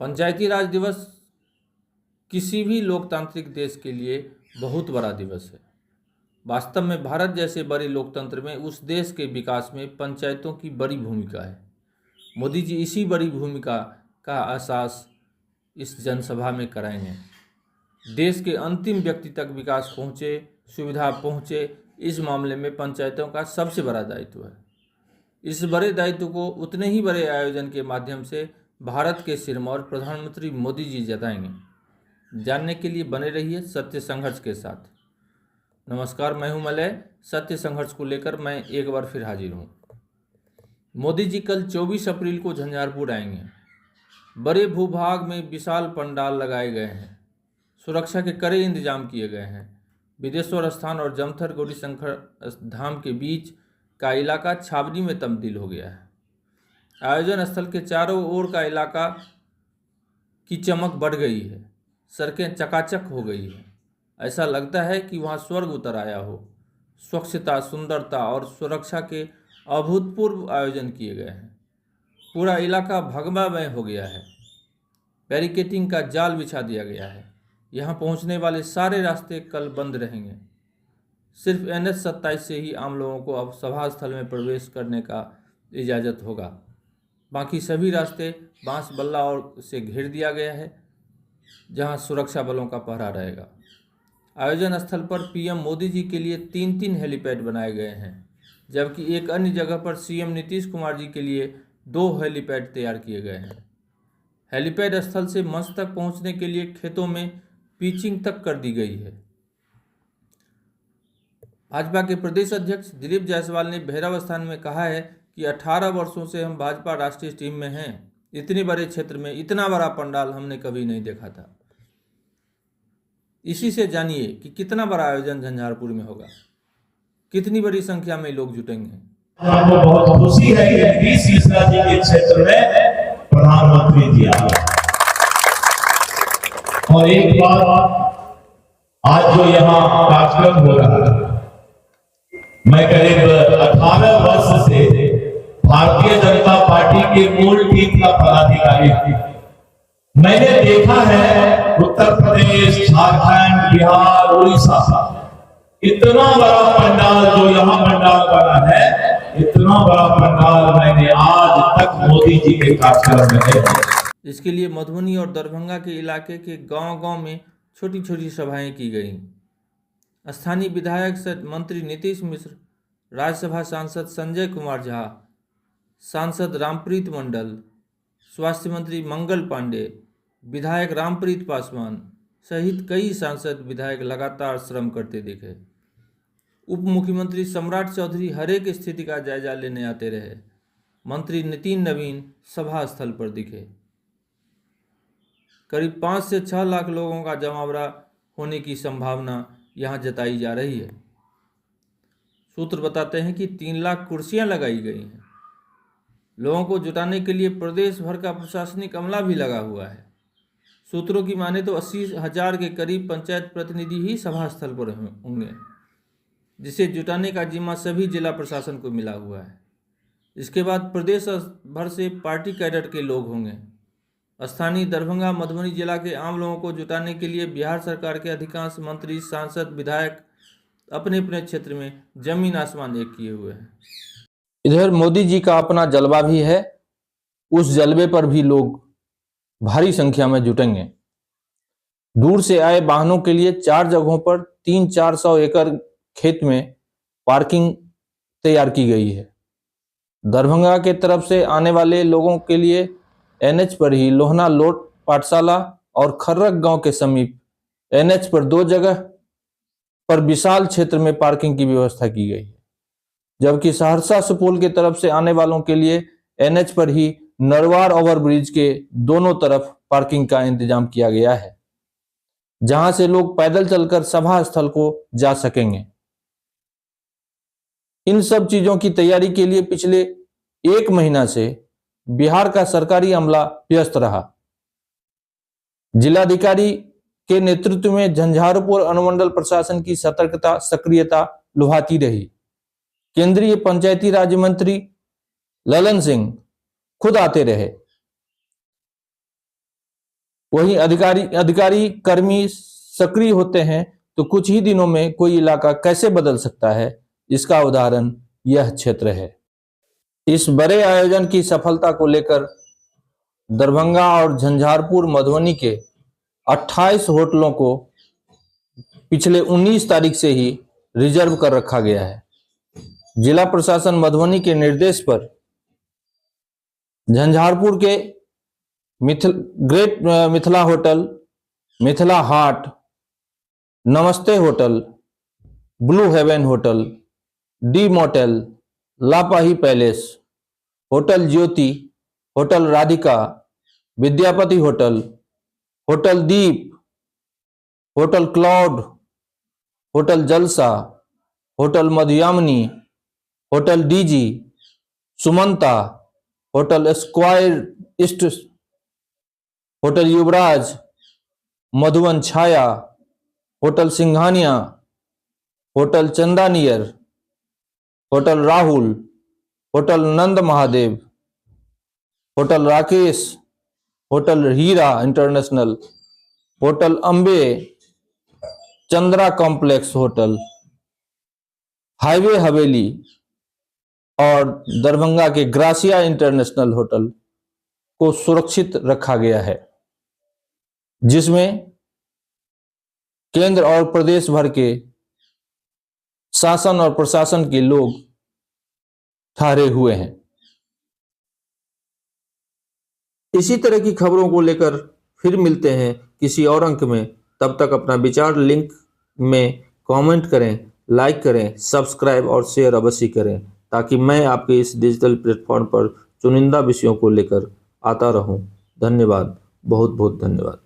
पंचायती राज दिवस किसी भी लोकतांत्रिक देश के लिए बहुत बड़ा दिवस है। वास्तव में भारत जैसे बड़े लोकतंत्र में उस देश के विकास में पंचायतों की बड़ी भूमिका है। मोदी जी इसी बड़ी भूमिका का एहसास इस जनसभा में कराएंगे। देश के अंतिम व्यक्ति तक विकास पहुँचे, सुविधा पहुँचे, इस मामले में पंचायतों का सबसे बड़ा दायित्व है। इस बड़े दायित्व को उतने ही बड़े आयोजन के माध्यम से भारत के सिरमौर प्रधानमंत्री मोदी जी जताएंगे। जानने के लिए बने रहिए सत्य संघर्ष के साथ। नमस्कार, मैं हूं मलय। सत्य संघर्ष को लेकर मैं एक बार फिर हाजिर हूं। मोदी जी कल 24 अप्रैल को झंझारपुर आएंगे। बड़े भूभाग में विशाल पंडाल लगाए गए हैं। सुरक्षा के कड़े इंतजाम किए गए हैं। बिदेश्वर स्थान और जमथर गौरी शंकर धाम के बीच का इलाका छावनी में तब्दील हो गया है। आयोजन स्थल के चारों ओर का इलाका की चमक बढ़ गई है। सड़कें चकाचक हो गई है। ऐसा लगता है कि वहाँ स्वर्ग उतर आया हो। स्वच्छता, सुंदरता और सुरक्षा के अभूतपूर्व आयोजन किए गए हैं। पूरा इलाका भगवामय हो गया है। बैरिकेडिंग का जाल बिछा दिया गया है। यहाँ पहुँचने वाले सारे रास्ते कल बंद रहेंगे। सिर्फ NH-27 से ही आम लोगों को अब सभा स्थल में प्रवेश करने का इजाज़त होगा। बाकी सभी रास्ते बांस बल्ला और से घेर दिया गया है, जहां सुरक्षा बलों का पहरा रहेगा। आयोजन स्थल पर PM मोदी जी के लिए 3 हेलीपैड बनाए गए हैं, जबकि एक अन्य जगह पर CM नीतीश कुमार जी के लिए 2 हेलीपैड तैयार किए गए हैं। हेलीपैड स्थल से मंच तक पहुंचने के लिए खेतों में पिचिंग तक कर दी गई है। भाजपा के प्रदेश अध्यक्ष दिलीप जायसवाल ने भैरव स्थान में कहा है कि 18 वर्षों से हम भाजपा राष्ट्रीय टीम में हैं। इतने बड़े क्षेत्र में इतना बड़ा पंडाल हमने कभी नहीं देखा था। इसी से जानिए कि कितना बड़ा आयोजन झंझारपुर में होगा, कितनी बड़ी संख्या में लोग जुटेंगे। हमको बहुत खुशी है कि नीतीश मिश्रा जी के क्षेत्र में प्रधानमंत्री जी आ गए। और एक बात, आज जो यहाँ कार्यक्रम हो रहा है, मैं करीब 18 वर्ष से भारतीय जनता पार्टी के मूल टीम का पदाधिकारी हूं। मैंने देखा है उत्तर प्रदेश, झारखंड, बिहार, उड़ीसा, इतना बड़ा पंडाल जो यहाँ पंडाल बना है, इतना बड़ा पंडाल मैंने आज तक मोदी जी के कार्यक्रम में नहीं। इसके लिए मधुबनी और दरभंगा के इलाके के गांव-गांव में छोटी छोटी सभाएं की गई। स्थानीय विधायक से मंत्री नीतीश मिश्र, राज्यसभा सांसद संजय कुमार झा, सांसद रामप्रीत मंडल, स्वास्थ्य मंत्री मंगल पांडे, विधायक रामप्रीत पासवान सहित कई सांसद विधायक लगातार श्रम करते दिखे। उप मुख्यमंत्री सम्राट चौधरी हर एक स्थिति का जायजा लेने आते रहे। मंत्री नितिन नवीन सभा स्थल पर दिखे। करीब 5 से 6 लाख लोगों का जमावड़ा होने की संभावना यहां जताई जा रही है। सूत्र बताते हैं कि 3 लाख कुर्सियां लगाई गई हैं। लोगों को जुटाने के लिए प्रदेश भर का प्रशासनिक अमला भी लगा हुआ है। सूत्रों की माने तो 80,000 के करीब पंचायत प्रतिनिधि ही सभा स्थल पर होंगे, जिसे जुटाने का जिम्मा सभी जिला प्रशासन को मिला हुआ है। इसके बाद प्रदेश भर से पार्टी कैडर के लोग होंगे। स्थानीय दरभंगा, मधुबनी जिला के आम लोगों को जुटाने के लिए बिहार सरकार के अधिकांश मंत्री, सांसद, विधायक अपने अपने क्षेत्र में जमीन आसमान एक किए हुए हैं। इधर मोदी जी का अपना जलवा भी है। उस जलवे पर भी लोग भारी संख्या में जुटेंगे। दूर से आए वाहनों के लिए 4 जगहों पर 300-400 एकड़ खेत में पार्किंग तैयार की गई है। दरभंगा के तरफ से आने वाले लोगों के लिए NH पर ही लोहना लोट पाठशाला और खर्रक गांव के समीप NH पर 2 जगह पर विशाल क्षेत्र में पार्किंग की व्यवस्था की गई है। जबकि सहरसा सुपौल के तरफ से आने वालों के लिए NH पर ही नरवार ओवरब्रिज के दोनों तरफ पार्किंग का इंतजाम किया गया है, जहां से लोग पैदल चलकर सभा स्थल को जा सकेंगे। इन सब चीजों की तैयारी के लिए पिछले 1 महीना से बिहार का सरकारी अमला व्यस्त रहा। जिलाधिकारी के नेतृत्व में झंझारपुर अनुमंडल प्रशासन की सतर्कता, सक्रियता लुभाती रही। केंद्रीय पंचायती राज्य मंत्री ललन सिंह खुद आते रहे। वहीं अधिकारी कर्मी सक्रिय होते हैं तो कुछ ही दिनों में कोई इलाका कैसे बदल सकता है, इसका उदाहरण यह क्षेत्र है। इस बड़े आयोजन की सफलता को लेकर दरभंगा और झंझारपुर मधुबनी के 28 होटलों को पिछले 19 तारीख से ही रिजर्व कर रखा गया है। जिला प्रशासन मधुबनी के निर्देश पर झंझारपुर के great Mithila hotel, Mithila Haat, Namaste hotel, blue heaven hotel, D motel, Lapahi palace, hotel Jyoti, hotel Radhika, Vidyapati hotel, hotel Deep, hotel cloud, hotel Jalsa, hotel Madhuyamini, hotel DG, Sumanta, hotel square east, hotel Yuvraj, Madhuban Chhaya, hotel Singhania, hotel Chandaniyar, hotel Rahul, hotel Nand Mahadev, hotel Rakesh, hotel Heera international, hotel Ambe, Chandra complex hotel, highway Haveli और दरभंगा के gratia international hotel को सुरक्षित रखा गया है, जिसमें केंद्र और प्रदेश भर के शासन और प्रशासन के लोग ठहरे हुए हैं। इसी तरह की खबरों को लेकर फिर मिलते हैं किसी और अंक में। तब तक अपना विचार लिंक में कमेंट करें, लाइक करें, सब्सक्राइब और शेयर अवश्य करें, ताकि मैं आपके इस डिजिटल प्लेटफॉर्म पर चुनिंदा विषयों को लेकर आता रहूं। धन्यवाद, बहुत बहुत धन्यवाद।